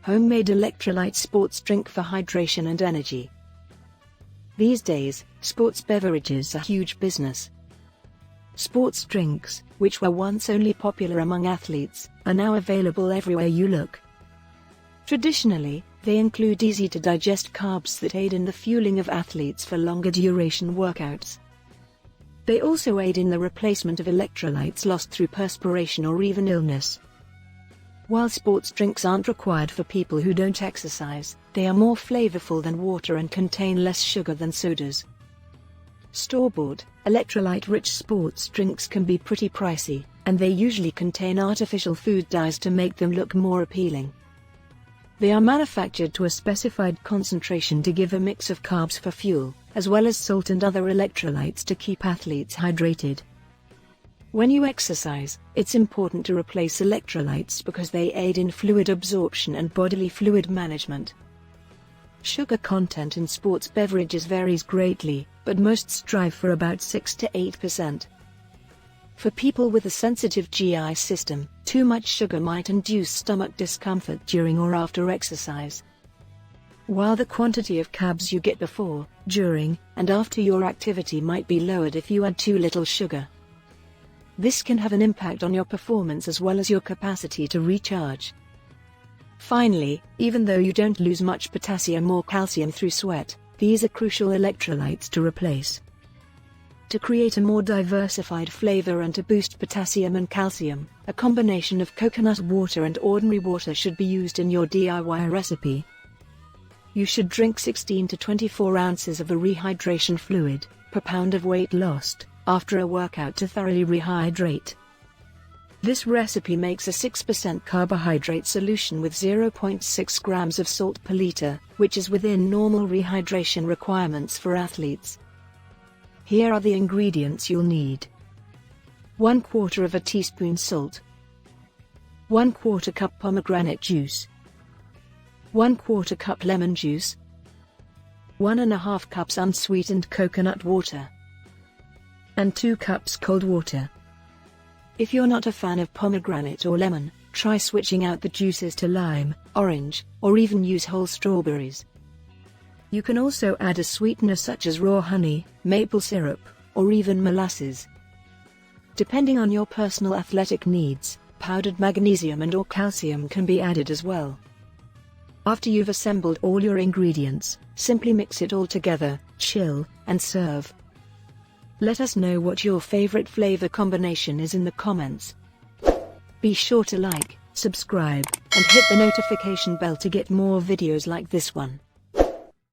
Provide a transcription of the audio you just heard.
homemade electrolyte sports drink for hydration and energy. These days, sports beverages are huge business. Sports drinks, which were once only popular among athletes, are now available everywhere you look. Traditionally, they include easy-to-digest carbs that aid in the fueling of athletes for longer-duration workouts. They also aid in the replacement of electrolytes lost through perspiration or even illness. While sports drinks aren't required for people who don't exercise, they are more flavorful than water and contain less sugar than sodas. Store-bought, electrolyte-rich sports drinks can be pretty pricey, and they usually contain artificial food dyes to make them look more appealing. They are manufactured to a specified concentration to give a mix of carbs for fuel, as well as salt and other electrolytes to keep athletes hydrated. When you exercise, it's important to replace electrolytes because they aid in fluid absorption and bodily fluid management. Sugar content in sports beverages varies greatly, but most strive for about 6 to 8%. For people with a sensitive GI system, too much sugar might induce stomach discomfort during or after exercise. While the quantity of carbs you get before, during, and after your activity might be lowered if you add too little sugar. This can have an impact on your performance as well as your capacity to recharge. Finally, even though you don't lose much potassium or calcium through sweat, these are crucial electrolytes to replace. To create a more diversified flavor and to boost potassium and calcium, a combination of coconut water and ordinary water should be used in your DIY recipe. You should drink 16 to 24 ounces of a rehydration fluid per pound of weight lost after a workout to thoroughly rehydrate. This recipe makes a 6% carbohydrate solution with 0.6 grams of salt per liter, which is within normal rehydration requirements for athletes. Here are the ingredients you'll need. 1/4 teaspoon salt, 1/4 cup pomegranate juice, 1/4 cup lemon juice, 1.5 cups unsweetened coconut water, and 2 cups cold water. If you're not a fan of pomegranate or lemon, try switching out the juices to lime, orange, or even use whole strawberries. You can also add a sweetener such as raw honey, maple syrup, or even molasses. Depending on your personal athletic needs, powdered magnesium and/or calcium can be added as well. After you've assembled all your ingredients, simply mix it all together, chill, and serve. Let us know what your favorite flavor combination is in the comments. Be sure to like, subscribe, and hit the notification bell to get more videos like this one.